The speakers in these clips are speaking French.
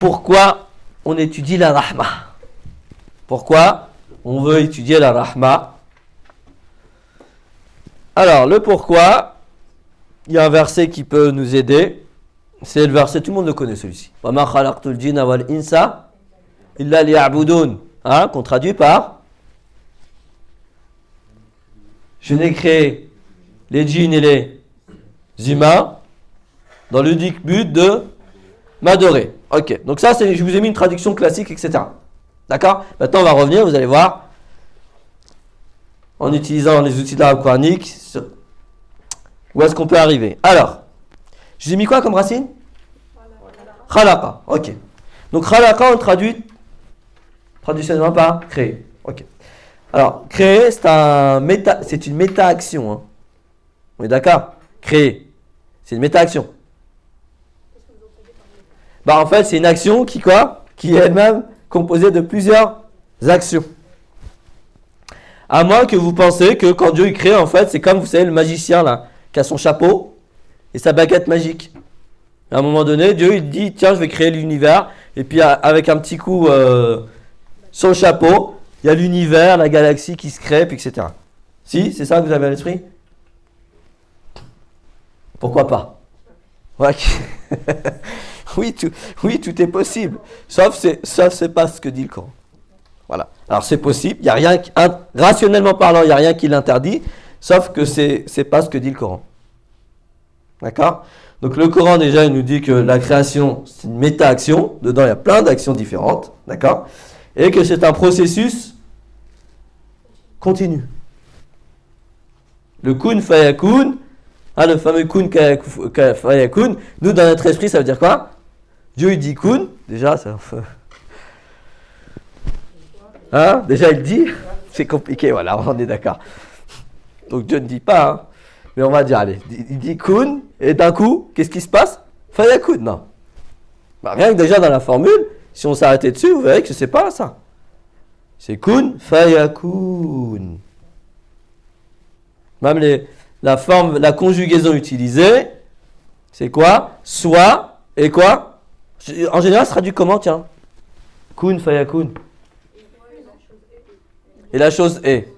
pourquoi on étudie la rahma? Pourquoi on veut étudier la rahma? Alors, le pourquoi, il y a un verset qui peut nous aider. C'est le verset, tout le monde le connaît celui-ci. Wa ma khalaqtul jinna wal insa illa liya'budun. Qu'on traduit par je n'ai créé les djinns et les humains dans l'unique but de m'adorer. Ok, donc ça, je vous ai mis une traduction classique, etc. D'accord? Maintenant, on va revenir, vous allez voir, en utilisant les outils de l'arabe coranique, où est-ce qu'on peut arriver. Alors, je vous ai mis quoi comme racine? Khalaqa. Ok. Donc, khalaqa, on traduit traditionnellement par créer. Ok. Alors, créer, c'est une méta-action. Hein. On est d'accord? Créer, c'est une méta-action. En fait, c'est une action qui est elle-même composée de plusieurs actions. À moins que vous pensez que quand Dieu il crée, en fait, c'est comme, vous savez, le magicien là, qui a son chapeau et sa baguette magique. À un moment donné, Dieu il dit, tiens, je vais créer l'univers. Et puis, avec un petit coup sur le chapeau, il y a l'univers, la galaxie qui se crée, puis etc. Si, c'est ça que vous avez à l'esprit? Pourquoi pas? Ouais. Oui, tout est possible. Sauf c'est pas ce que dit le Coran. Voilà. Alors c'est possible, il y a rien rationnellement parlant, il n'y a rien qui l'interdit, sauf que c'est pas ce que dit le Coran. D'accord? Donc le Coran déjà il nous dit que la création c'est une méta-action, dedans il y a plein d'actions différentes, d'accord? Et que c'est un processus continu. Le kun fayakun, le fameux kun fayakun, nous dans notre esprit ça veut dire quoi? Dieu il dit kun, déjà ça déjà il dit, c'est compliqué, voilà, on est d'accord. Donc Dieu ne dit pas, mais on va dire, allez, il dit kun, et d'un coup, qu'est-ce qui se passe? Fayakun, non. Rien que déjà dans la formule, si on s'arrêtait dessus, vous verrez que c'est pas ça. C'est kun, fayakun. Même la conjugaison utilisée, c'est quoi? Soit, et quoi? En général, ça se traduit comment, tiens? Kun, fayakun. Et la chose est.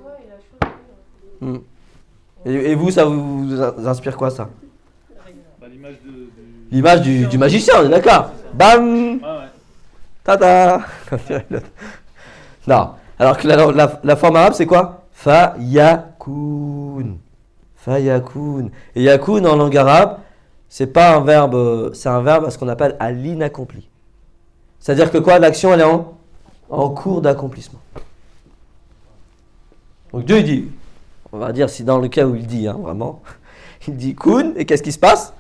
Et vous, ça vous inspire quoi, ça? L'image du magicien, on est d'accord? Bam! Tada! Non. Alors que la forme arabe, c'est quoi? Fayakun. Fayakun. Et yakun, en langue arabe, c'est pas un verbe, c'est un verbe à ce qu'on appelle à l'inaccompli. C'est-à-dire que quoi? L'action, elle est en cours d'accomplissement. Donc Dieu il dit, on va dire si dans le cas où il dit, vraiment, il dit kun, et qu'est-ce qui se passe?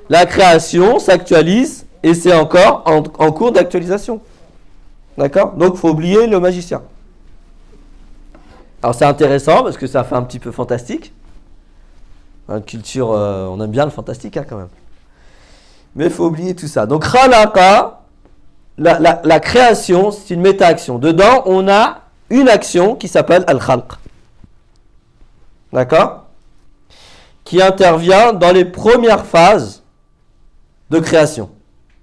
La création s'actualise et c'est encore en cours d'actualisation. D'accord? Donc il faut oublier le magicien. Alors c'est intéressant parce que ça fait un petit peu fantastique. Une culture, on aime bien le fantastique quand même. Mais il faut oublier tout ça. Donc khalaqa, la création, c'est une méta-action. Dedans, on a une action qui s'appelle al-khalq. D'accord? Qui intervient dans les premières phases de création.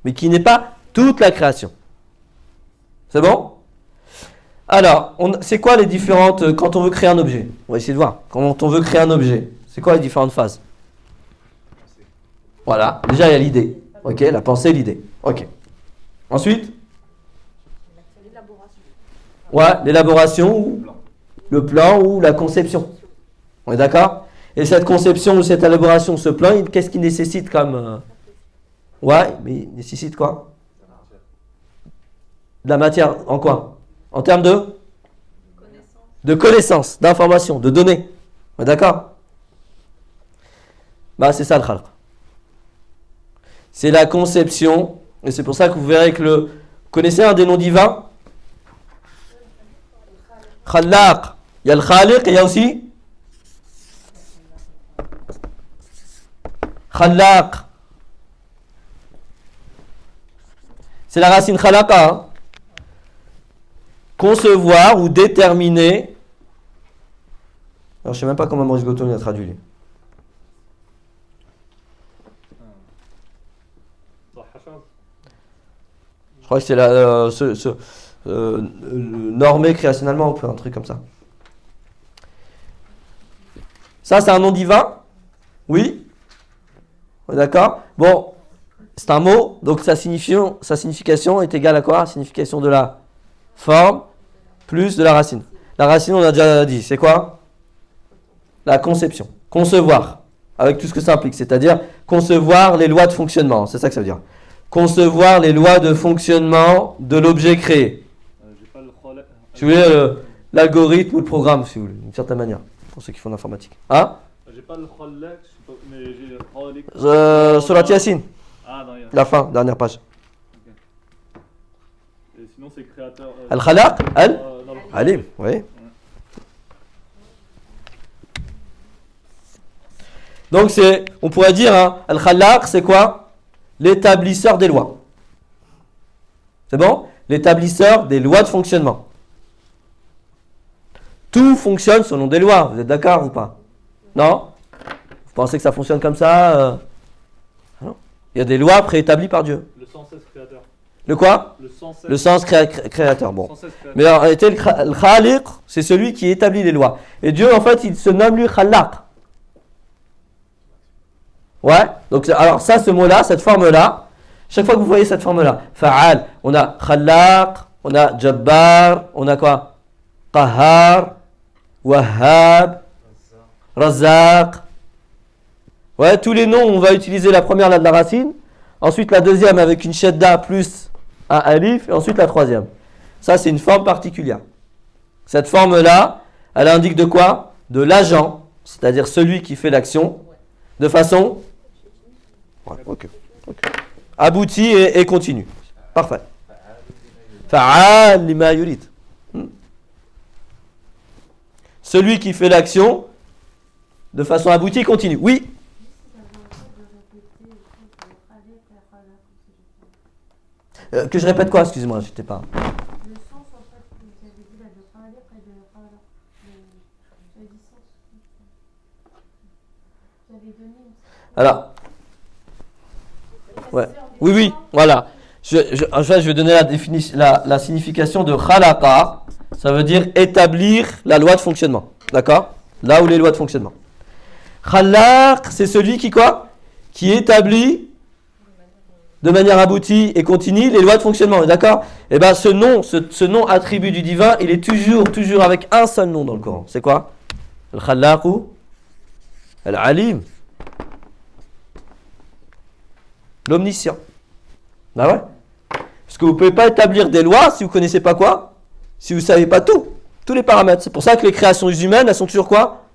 Mais qui n'est pas toute la création. C'est bon? Alors, c'est quoi les différentes... Quand on veut créer un objet, on va essayer de voir. Quand on veut créer un objet, c'est quoi les différentes phases? Voilà, déjà il y a l'idée. Ok, la pensée, l'idée. Ok. Ensuite? Ouais, l'élaboration ou le plan ou la conception. On est d'accord? Et cette conception ou cette élaboration, ce plan, qu'est-ce qu'il nécessite comme... Ouais, mais il nécessite quoi? De la matière, en quoi? En termes de connaissances, d'informations, de données. On est d'accord? C'est ça le khalq. C'est la conception, et c'est pour ça que vous verrez que vous connaissez un des noms divins? Khallaq. Il y a le khaliq et il y a aussi khallaq. C'est la racine khalaqa. Concevoir ou déterminer. Alors je sais même pas comment Maurice Goton a traduit. Je crois que c'est normé créationnellement, un truc comme ça. Ça, c'est un nom divin? Oui? D'accord? Bon, c'est un mot, donc sa signification est égale à quoi? La signification de la forme plus de la racine. La racine, on a déjà dit, c'est quoi? La conception. Concevoir, avec tout ce que ça implique, c'est-à-dire concevoir les lois de fonctionnement, c'est ça que ça veut dire. Concevoir les lois de fonctionnement de l'objet créé. Si vous voulez, l'algorithme ou le programme, si vous voulez, d'une certaine manière, pour ceux qui font l'informatique. Hein? J'ai pas le khallaq, mais j'ai le khaliq. Surat Yassine. Ah, non, la fin, dernière page. Okay. Et sinon, c'est créateur. Al-Khalaq, Al-Alim, oui. Ouais. Donc, on pourrait dire, hein, Al-Khalaq, c'est quoi? L'établisseur des lois. C'est bon? L'établisseur des lois de fonctionnement. Tout fonctionne selon des lois, vous êtes d'accord ou pas? Non? Vous pensez que ça fonctionne comme ça? Non. Il y a des lois préétablies par Dieu. Le sans cesse créateur. Le quoi? Le sens créateur. Bon. Mais en réalité, le Khaliq, c'est celui qui établit les lois. Et Dieu, en fait, il se nomme lui Khallaq. Ouais. Donc, alors ça, ce mot-là, cette forme-là, chaque fois que vous voyez cette forme-là, Fa'al, on a Khallaq, on a Jabbar, on a quoi? Qahhar, Wahhab, Razzaq. Ouais, tous les noms, on va utiliser la première là de la racine, ensuite la deuxième avec une shadda plus un alif, et ensuite la troisième. Ça, c'est une forme particulière. Cette forme-là, elle indique de quoi? De l'agent, c'est-à-dire celui qui fait l'action, de façon aboutie et continue. Parfait. Fa'al lima yurid. Celui qui fait l'action de façon aboutie et continue. Oui. Que je répète quoi? Excusez-moi, j'étais pas. Le sens, en fait, vous avez dit là, de Khaliq et de Khaliq. J'avais dit sens. J'avais donné une... Alors. Ouais. Oui, oui, voilà. Je vais donner la signification de khalaqa. Ça veut dire établir la loi de fonctionnement. D'accord? Là où les lois de fonctionnement. Khallaq, c'est celui qui quoi? Qui établit de manière aboutie et continue les lois de fonctionnement. D'accord? Et bien ce nom attribut du divin, il est toujours avec un seul nom dans le Coran. C'est quoi? Al-Khallaq ou Al-Alim. L'omniscient. Ah ouais? Parce que vous ne pouvez pas établir des lois si vous ne connaissez pas quoi? Si vous ne savez pas tout. Tous les paramètres. C'est pour ça que les créations humaines, elles sont toujours quoi?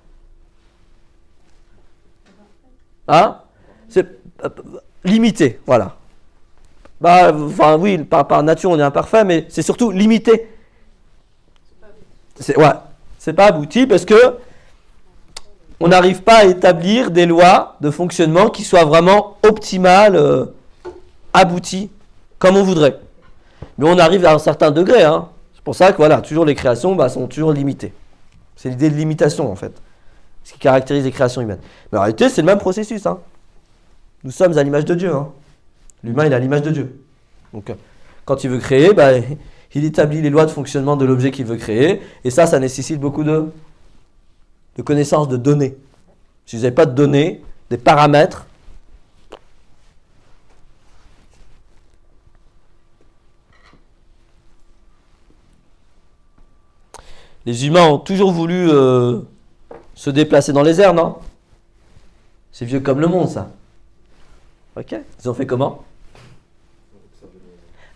Hein? C'est limité. Voilà. Bah, enfin oui, par nature on est imparfait, mais c'est surtout limité. C'est pas abouti parce que on n'arrive pas à établir des lois de fonctionnement qui soient vraiment optimales, abouties, comme on voudrait. Mais on arrive à un certain degré. Hein. C'est pour ça que voilà, toujours les créations sont toujours limitées. C'est l'idée de limitation en fait, ce qui caractérise les créations humaines. Mais en réalité, c'est le même processus. Hein. Nous sommes à l'image de Dieu. Hein. L'humain, il est à l'image de Dieu. Donc, quand il veut créer, il établit les lois de fonctionnement de l'objet qu'il veut créer. Et ça nécessite beaucoup de connaissances, de données. Si vous n'avez pas de données, des paramètres, les humains ont toujours voulu se déplacer dans les airs, non? C'est vieux comme le monde, ça. Ok. Ils ont fait comment?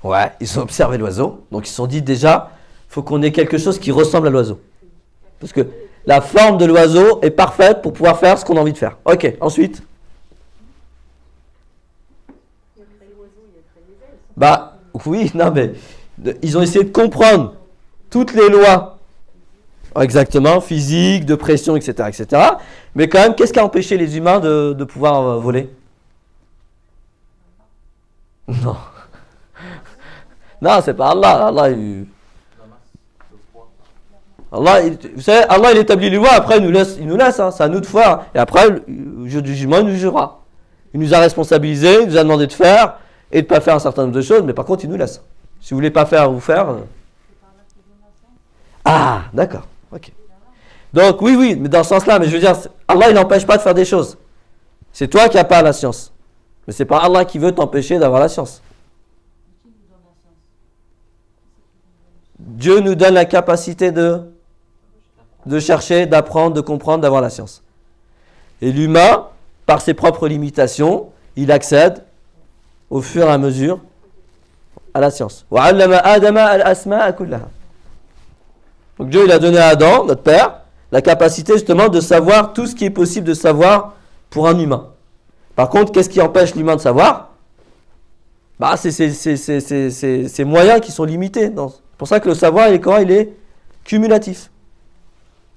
Ouais, ils ont observé l'oiseau. Donc ils se sont dit déjà, il faut qu'on ait quelque chose qui ressemble à l'oiseau. Parce que la forme de l'oiseau est parfaite pour pouvoir faire ce qu'on a envie de faire. Ok, ensuite. Bah, oui, non mais, ils ont essayé de comprendre toutes les lois. Exactement, physique, de pression, etc., etc. Mais quand même, qu'est-ce qui a empêché les humains de pouvoir voler? Non. Non, c'est pas Allah. Vous savez, Allah il établit les lois, après il nous laisse, hein, c'est à nous de faire. Et après, le jour du jugement, il nous jugera. Il nous a responsabilisés, il nous a demandé de faire. et de ne pas faire un certain nombre de choses, mais par contre, il nous laisse. Si vous ne voulez pas faire ou faire. Ah, d'accord. Ok. Donc, oui, mais dans ce sens-là, mais je veux dire, Allah, il n'empêche pas de faire des choses. C'est toi qui n'as pas la science. Mais c'est pas Allah qui veut t'empêcher d'avoir la science. Dieu nous donne la capacité de chercher, d'apprendre, de comprendre, d'avoir la science. Et l'humain, par ses propres limitations, il accède au fur et à mesure à la science. Donc Dieu, il a donné à Adam, notre père, la capacité justement de savoir tout ce qui est possible de savoir pour un humain. Par contre, qu'est-ce qui empêche l'humain de savoir? C'est ces moyens qui sont limités. C'est pour ça que le savoir, il est cumulatif.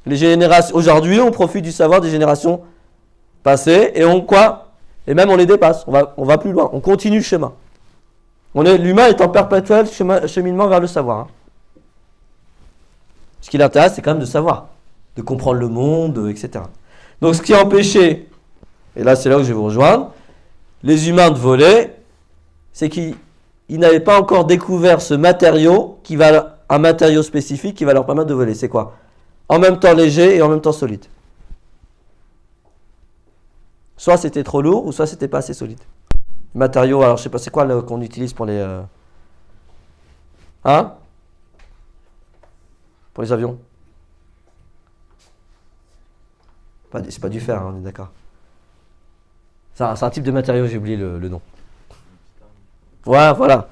Les générations, aujourd'hui, on profite du savoir des générations passées et et même on les dépasse. On va plus loin. On continue le chemin. L'humain est en perpétuel cheminement vers le savoir. Ce qui l'intéresse, c'est quand même de savoir, de comprendre le monde, etc. Donc, ce qui a empêché, et là, c'est là où je vais vous rejoindre, les humains de voler, c'est qu'ils n'avaient pas encore découvert ce matériau un matériau spécifique qui va leur permettre de voler. C'est quoi? En même temps léger et en même temps solide. Soit c'était trop lourd, ou soit c'était pas assez solide. Matériaux, alors je sais pas, c'est quoi qu'on utilise pour les... Pour les avions? C'est pas du fer, on est d'accord. C'est un type de matériau, j'ai oublié le nom. Ouais, voilà.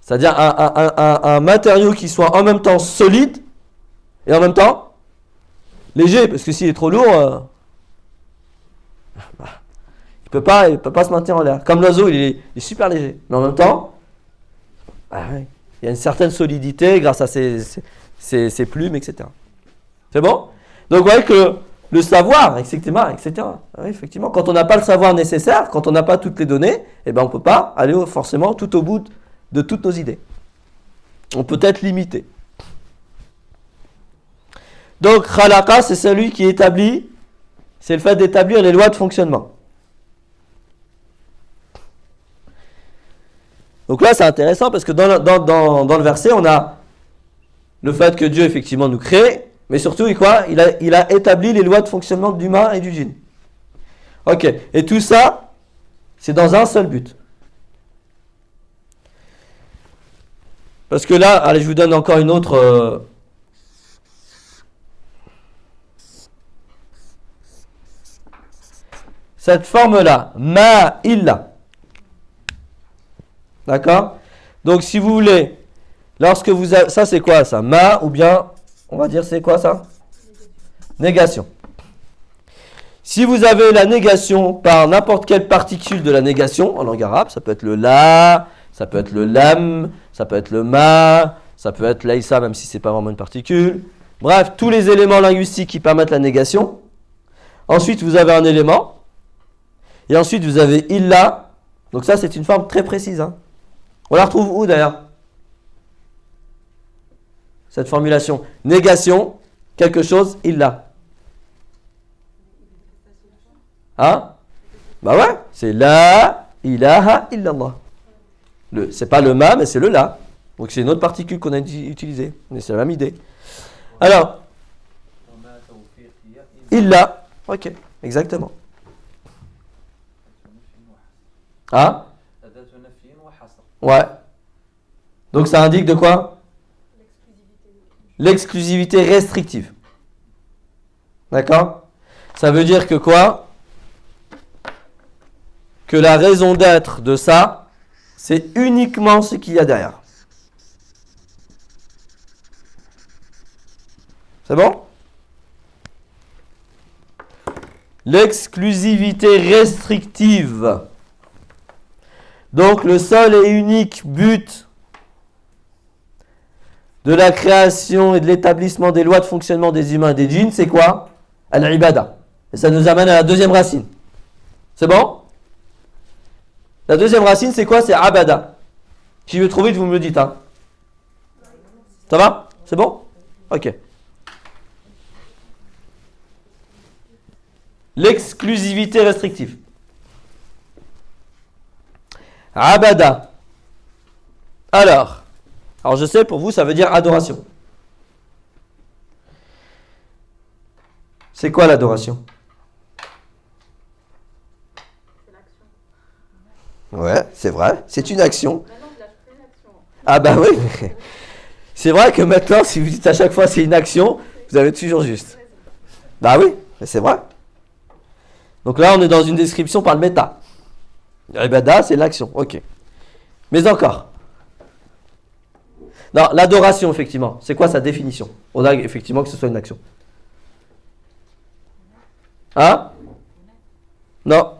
C'est-à-dire un matériau qui soit en même temps solide et en même temps léger, parce que s'il est trop lourd, il peut pas se maintenir en l'air. Comme l'oiseau, il est super léger, mais en même temps, il y a une certaine solidité grâce à ses plumes, etc. C'est bon? Donc vous voyez que le savoir, etc. Oui, effectivement, quand on n'a pas le savoir nécessaire, quand on n'a pas toutes les données, on ne peut pas aller forcément tout au bout de toutes nos idées. On peut être limité. Donc, khalaqa, c'est celui qui établit, c'est le fait d'établir les lois de fonctionnement. Donc là, c'est intéressant parce que dans le verset, on a le fait que Dieu, effectivement, nous crée, mais surtout, il a établi les lois de fonctionnement d'humain et du djinn. Ok, et tout ça, c'est dans un seul but. Parce que là, allez, je vous donne encore une autre... Cette forme-là, ma illa. D'accord? Donc, si vous voulez, lorsque vous avez... Ça, c'est quoi, ça? Ma, ou bien, on va dire, c'est quoi, ça? Négation. Si vous avez la négation par n'importe quelle particule de la négation, en langue arabe, ça peut être le la, ça peut être le lam, ça peut être le ma, ça peut être l'aïssa, même si c'est pas vraiment une particule. Bref, tous les éléments linguistiques qui permettent la négation. Ensuite, vous avez un élément. Et ensuite, vous avez illa. Donc ça, c'est une forme très précise. On la retrouve où, d'ailleurs? Cette formulation. Négation, quelque chose, illa. Bah ouais, c'est la ilaha illallah. C'est pas le ma, mais c'est le la. Donc c'est une autre particule qu'on a utilisée. Mais c'est la même idée. Alors, illa. Ok, exactement. Ouais. Donc ça indique de quoi? L'exclusivité restrictive. D'accord? Ça veut dire que quoi? Que la raison d'être de ça, c'est uniquement ce qu'il y a derrière. C'est bon? L'exclusivité restrictive. Donc le seul et unique but de la création et de l'établissement des lois de fonctionnement des humains et des djinns, c'est quoi? Al-ibada. Et ça nous amène à la deuxième racine. C'est bon? La deuxième racine, c'est quoi? C'est abada. Si je veux trop vite, vous me le dites. Ça va? C'est bon? Ok. L'exclusivité restrictive. Abada. Alors je sais, pour vous, ça veut dire adoration. C'est quoi l'adoration? C'est l'action. Ouais, c'est vrai, c'est une action. Maintenant, je lâche plus une action. Ah bah oui, mais c'est vrai que maintenant, si vous dites à chaque fois c'est une action, vous avez toujours juste. Bah oui, mais c'est vrai. Donc là, on est dans une description par le méta. Ibada, c'est l'action, ok. Mais encore. Non, l'adoration, effectivement, c'est quoi sa définition? On a effectivement que ce soit une action. Hein? Non.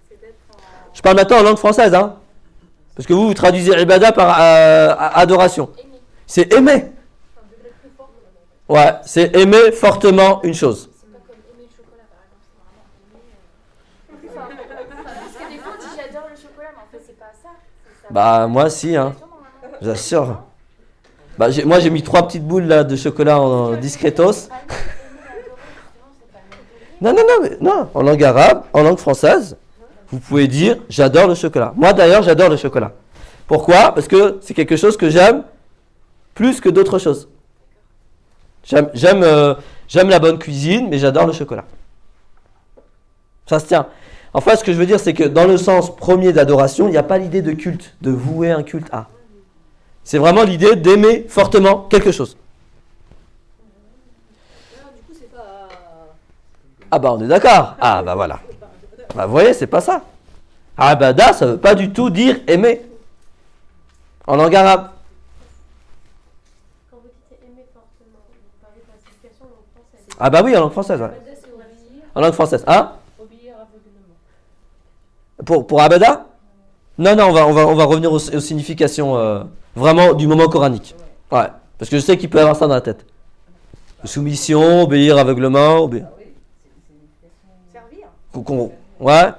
C'est d'être en... Je parle maintenant en langue française, hein? Parce que vous traduisez ibada par adoration. aimer. C'est aimer. Un degré plus fort. Ouais, c'est aimer fortement une chose. C'est pas comme aimer le chocolat, par exemple. C'est vraiment aimer... Parce que des fois, on dit j'adore le chocolat, mais en fait, c'est pas ça. C'est ça. Bah, moi, si, hein. J'assure. Bah, moi, j'ai mis 3 petites boules là, de chocolat en discretos. Non, mais non. En langue arabe, en langue française, vous pouvez dire j'adore le chocolat. Moi, d'ailleurs, j'adore le chocolat. Pourquoi? Parce que c'est quelque chose que j'aime plus que d'autres choses. J'aime la bonne cuisine, mais j'adore le chocolat. Ça se tient. En fait, ce que je veux dire, c'est que dans le sens premier d'adoration, il n'y a pas l'idée de culte, de vouer un culte à. C'est vraiment l'idée d'aimer fortement quelque chose. Du coup, c'est pas... Ah bah on est d'accord. Ah bah voilà. Bah vous voyez, c'est pas ça. Abada, ça veut pas du tout dire aimer. En langue arabe. Quand vous dites aimer fortement, vous parlez de la signification en langue française. Ah bah oui, en langue française, ouais. Abada, c'est obéir, En langue française. Hein? obéir aveuglément. Pour Abada? Non, on va revenir aux significations vraiment du moment coranique. Ouais. Parce que je sais qu'il peut y avoir ça dans la tête. Soumission, obéir aveuglement, Servir. Ouais.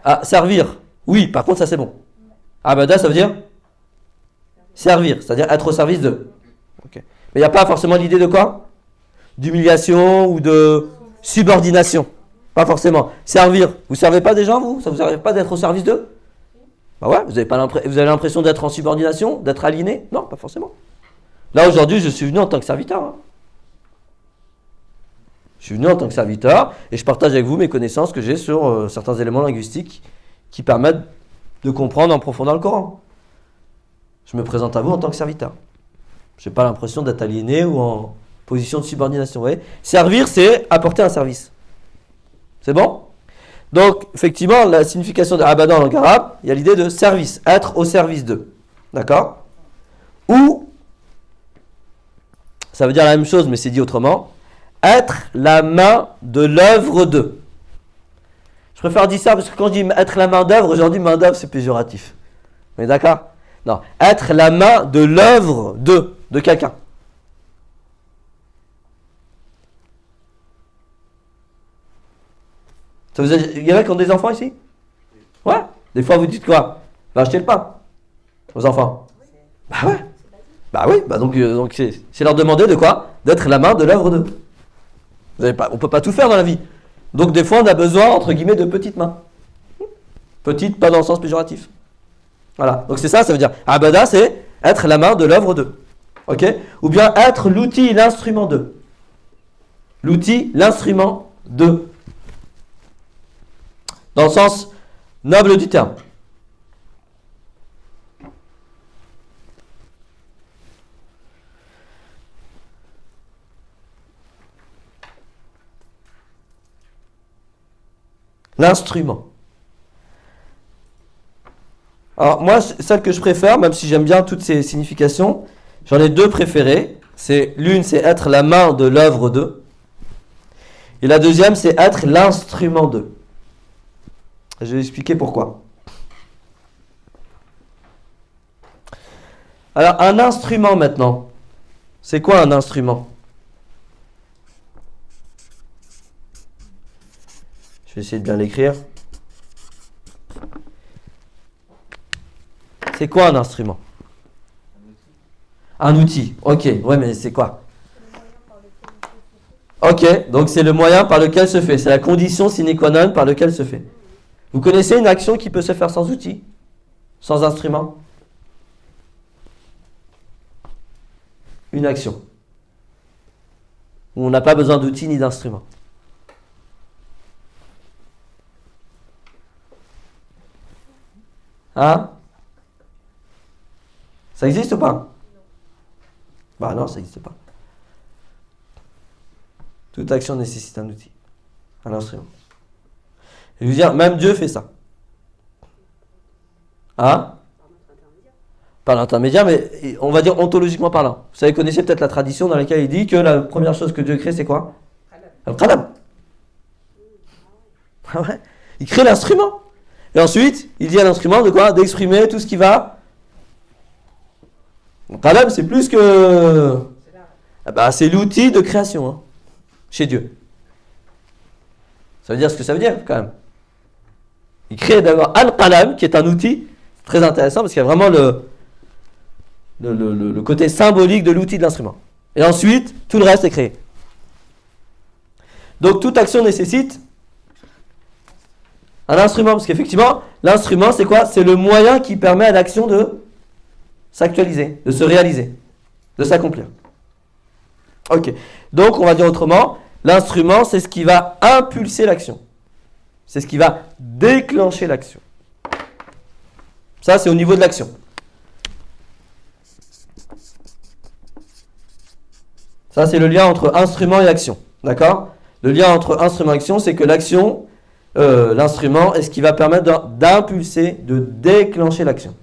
Ah, servir. Oui, par contre, ça c'est bon. Abada, ça veut dire servir, c'est-à-dire être au service de. Ok. Mais il n'y a pas forcément l'idée de quoi? D'humiliation ou de subordination. Pas forcément. Servir. Vous ne servez pas des gens, vous? Ça ne vous arrive pas d'être au service d'eux? Bah ouais, vous avez l'impression d'être en subordination, d'être aliéné? Non, pas forcément. Là, aujourd'hui, je suis venu en tant que serviteur. Hein. Je suis venu en tant que serviteur et je partage avec vous mes connaissances que j'ai sur certains éléments linguistiques qui permettent de comprendre en profondeur le Coran. Je me présente à vous en tant que serviteur. Je n'ai pas l'impression d'être aliéné ou en position de subordination. Vous voyez, servir, c'est apporter un service. C'est bon? Donc, effectivement, la signification de abada en langue arabe, il y a l'idée de service, être au service d'eux. D'accord? Ou, ça veut dire la même chose, mais c'est dit autrement, être la main de l'œuvre d'eux. Je préfère dire ça parce que quand je dis être la main d'œuvre, aujourd'hui, main d'œuvre, c'est péjoratif. Vous êtes d'accord? Non, être la main de l'œuvre de quelqu'un. Ça vous il y en a qui ont des enfants ici? Ouais. Des fois, vous dites quoi? Va acheter le pain aux enfants. Bah ouais. Bah oui. Bah donc c'est leur demander de quoi? D'être la main de l'œuvre d'eux. On ne peut pas tout faire dans la vie. Donc des fois, on a besoin, entre guillemets, de petites mains. Petites, pas dans le sens péjoratif. Voilà. Donc c'est ça, ça veut dire abada, c'est être la main de l'œuvre d'eux. Ok? Ou bien être l'outil, l'instrument d'eux. L'outil, l'instrument d'eux. Dans le sens noble du terme. L'instrument. Alors moi, celle que je préfère, même si j'aime bien toutes ces significations, j'en ai 2 préférées. L'une, c'est être la main de l'œuvre d'eux. Et la deuxième, c'est être l'instrument d'eux. Je vais expliquer pourquoi. Alors, un instrument maintenant. C'est quoi un instrument? Je vais essayer de bien l'écrire. C'est quoi un instrument? Un outil. Ok, ouais, mais c'est quoi? Ok, donc c'est le moyen par lequel se fait. C'est la condition sine qua non par lequel se fait. Vous connaissez une action qui peut se faire sans outil? Sans instrument? une action où on n'a pas besoin d'outils ni d'instruments? Hein? Ça existe ou pas? Bah non, ça n'existe pas. Toute action nécessite un outil, un instrument. Je veux dire, même Dieu fait ça. Hein? Par l'intermédiaire, mais on va dire ontologiquement parlant. Vous savez, connaissez peut-être la tradition dans laquelle il dit que la première chose que Dieu crée, c'est quoi? Le qalam. Ah ouais. Il crée l'instrument. Et ensuite, il dit à l'instrument de quoi? D'exprimer tout ce qui va. Le qalam, c'est plus que. C'est l'outil de création, hein, chez Dieu. Ça veut dire ce que ça veut dire, quand même. Il crée d'abord al-qalam, qui est un outil très intéressant, parce qu'il y a vraiment le côté symbolique de l'outil de l'instrument. Et ensuite, tout le reste est créé. Donc, toute action nécessite un instrument, parce qu'effectivement, l'instrument, c'est quoi? C'est le moyen qui permet à l'action de s'actualiser, de se réaliser, de s'accomplir. Ok. Donc, on va dire autrement, l'instrument, c'est ce qui va impulser l'action. C'est ce qui va déclencher l'action. Ça, c'est au niveau de l'action. Ça, c'est le lien entre instrument et action. D'accord? Le lien entre instrument et action, c'est que l'action, l'instrument, est ce qui va permettre d'impulser, de déclencher l'action.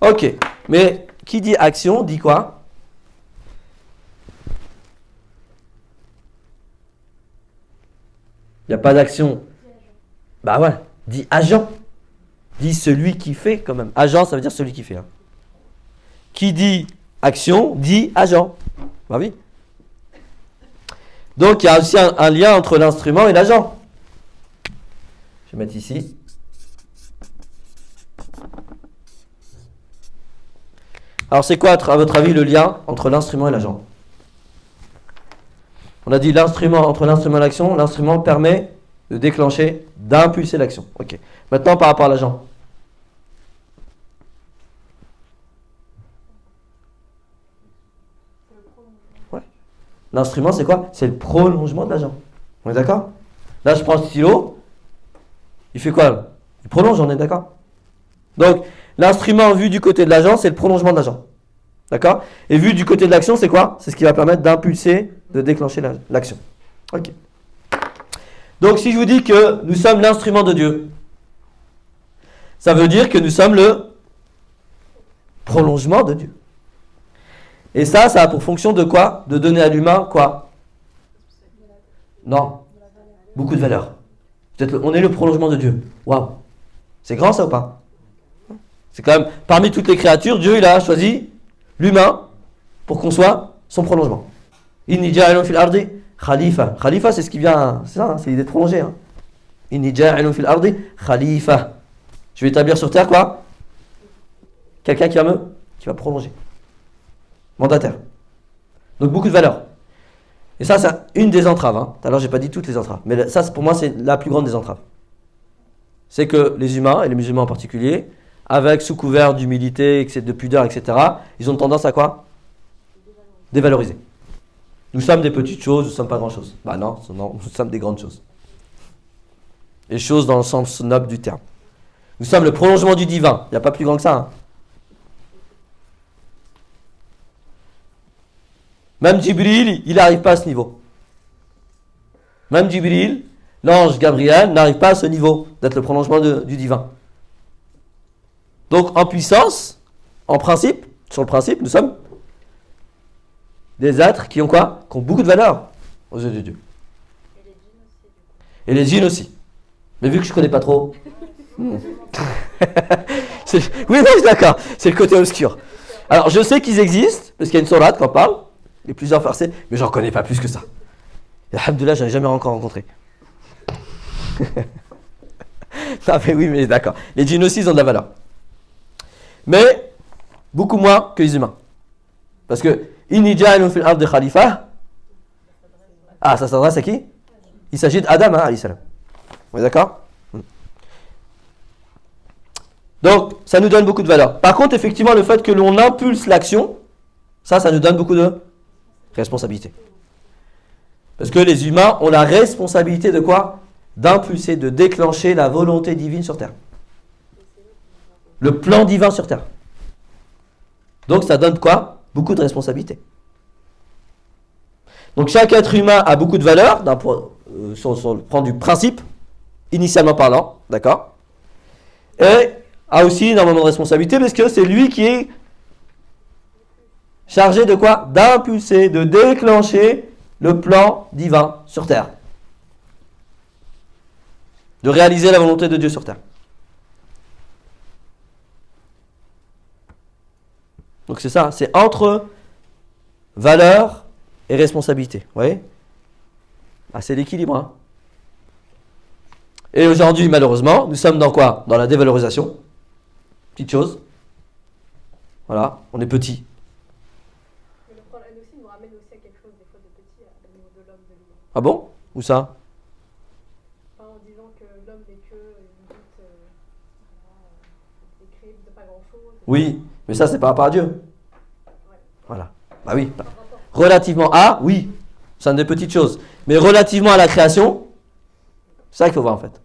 Ok. Mais qui dit action, dit quoi? Il n'y a pas d'action. Bah ouais. Dit agent. Dit celui qui fait quand même. Agent, ça veut dire celui qui fait. Hein. Qui dit action, dit agent. Bah oui. Donc il y a aussi un lien entre l'instrument et l'agent. Je vais mettre ici. Alors c'est quoi à votre avis le lien entre l'instrument et l'agent? On a dit l'instrument, entre l'instrument et l'action, l'instrument permet de déclencher, d'impulser l'action. Ok. Maintenant par rapport à l'agent. Ouais. L'instrument c'est quoi? C'est le prolongement de l'agent. On est d'accord? Là je prends le stylo. Il fait quoi? Il prolonge, on est d'accord? Donc l'instrument vu du côté de l'agent, c'est le prolongement de l'agent. D'accord? Et vu du côté de l'action, c'est quoi? C'est ce qui va permettre d'impulser, de déclencher l'action. Ok. Donc si je vous dis que nous sommes l'instrument de Dieu, ça veut dire que nous sommes le prolongement de Dieu. Et ça a pour fonction de quoi? De donner à l'humain quoi? Non. Beaucoup de valeur. On est le prolongement de Dieu. Waouh. C'est grand ça ou pas? C'est quand même, parmi toutes les créatures, Dieu il a choisi l'humain pour qu'on soit son prolongement. Inni ja'ilun fil ardi khalifa. Khalifa c'est ce qui vient, c'est ça, hein, c'est l'idée de prolonger. Hein. Inni ja'ilun fil ardi khalifa. Je vais établir sur terre quoi? Quelqu'un qui va prolonger. Mandataire. Donc beaucoup de valeur. Et ça c'est une des entraves. Hein. Alors j'ai pas dit toutes les entraves, mais ça pour moi c'est la plus grande des entraves. C'est que les humains, et les musulmans en particulier, avec sous couvert d'humilité, de pudeur, etc., ils ont tendance à quoi? Dévaloriser. Nous sommes des petites choses, nous ne sommes pas grand-chose. Bah non, nous sommes des grandes choses. Les choses dans le sens noble du terme. Nous sommes le prolongement du divin. Il n'y a pas plus grand que ça. Hein. Même Jibril, il n'arrive pas à ce niveau. Même Jibril, l'ange Gabriel, n'arrive pas à ce niveau d'être le prolongement du divin. Donc en puissance, en principe, sur le principe, nous sommes des êtres qui ont quoi? Qui ont beaucoup de valeur aux yeux de Dieu. Et les djinns aussi. Mais vu que je ne connais pas trop. Oui, non, je suis d'accord. C'est le côté obscur. Alors je sais qu'ils existent, parce qu'il y a une sourate qui en parle, il y a plusieurs versets, mais j'en connais pas plus que ça. Et alhamdoulilah, je n'en ai jamais encore rencontré. Non mais oui, mais d'accord. Les djinns aussi, ils ont de la valeur. Mais beaucoup moins que les humains. Parce que Inni ja'ilun fil ardi khalifa. Ah, ça s'adresse à qui? Il s'agit d'Adam, hein, alayhi salam. On est d'accord? Donc, ça nous donne beaucoup de valeur. Par contre, effectivement, le fait que l'on impulse l'action, Ça nous donne beaucoup de responsabilité. Parce que les humains ont la responsabilité de quoi? D'impulser, de déclencher la volonté divine sur terre. Le plan divin sur terre. Donc ça donne quoi? Beaucoup de responsabilité. Donc chaque être humain a beaucoup de valeur, sur le plan du principe, initialement parlant, d'accord? Et a aussi énormément de responsabilité parce que c'est lui qui est chargé de quoi? D'impulser, de déclencher le plan divin sur terre. De réaliser la volonté de Dieu sur terre. Donc c'est ça, c'est entre valeur et responsabilité. Vous voyez? Ah, c'est l'équilibre. Hein. Et aujourd'hui, malheureusement, nous sommes dans quoi? Dans la dévalorisation. Petite chose. Voilà, on est petit. Mais le problème aussi nous ramène aussi à quelque chose des fois de petit, au niveau de l'homme, de l'humain. Ah bon? Où ça? Enfin, en disant que l'homme n'est que une goutte est créé de pas grand chose. Oui, mais ça c'est par rapport à Dieu. Voilà. Bah oui. Relativement à, oui, c'est une des petites choses. Mais relativement à la création, c'est ça qu'il faut voir en fait.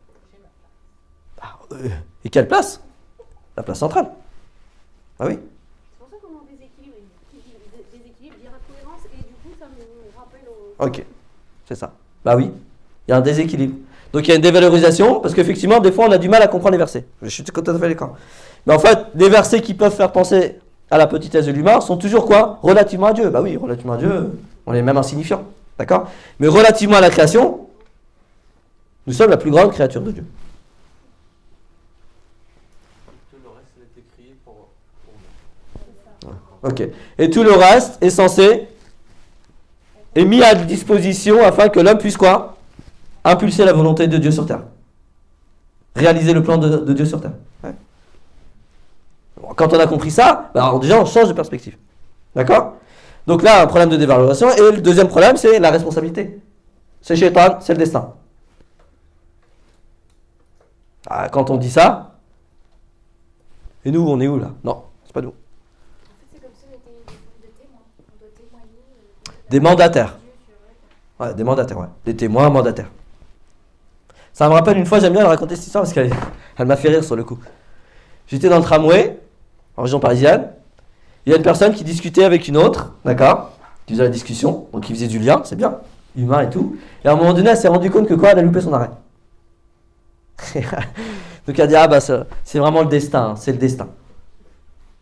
Et quelle place? La place centrale. Ah oui. C'est pour ça qu'on a déséquilibre. Déséquilibre, dire incohérence, et du coup, ça nous rappelle Ok, c'est ça. Bah oui, il y a un déséquilibre. Donc il y a une dévalorisation, parce qu'effectivement, des fois, on a du mal à comprendre les versets. Je suis tout à fait d'accord. Mais en fait, les versets qui peuvent faire penser à la petitesse de l'humain sont toujours quoi? Relativement à Dieu. Bah oui, relativement à Dieu, on est même insignifiant. D'accord? Mais relativement à la création, nous sommes la plus grande créature de Dieu. Tout le reste est écrit pour Ok. Et tout le reste est censé, est mis à disposition afin que l'homme puisse quoi? Impulser la volonté de Dieu sur terre. Réaliser le plan de Dieu sur terre. Ouais. Bon, quand on a compris ça, bah alors déjà on change de perspective. D'accord? Donc là, un problème de dévalorisation. Et le deuxième problème, c'est la responsabilité. C'est Shaitan, c'est le destin. Ah, quand on dit ça, et nous, on est où là? Non, c'est pas nous. En fait, c'est comme si on était des témoins. On doit témoigner. Des mandataires. Dieu sur Ouais, des mandataires, ouais. Des témoins mandataires. Ça me rappelle une fois, j'aime bien raconter cette histoire parce qu'elle m'a fait rire sur le coup. J'étais dans le tramway, en région parisienne. Il y a une personne qui discutait avec une autre, d'accord? Qui faisait la discussion, donc qui faisait du lien, c'est bien, humain et tout. Et à un moment donné, elle s'est rendue compte que quoi? Elle a loupé son arrêt. Donc elle a dit, ah bah c'est vraiment le destin, hein, c'est le destin.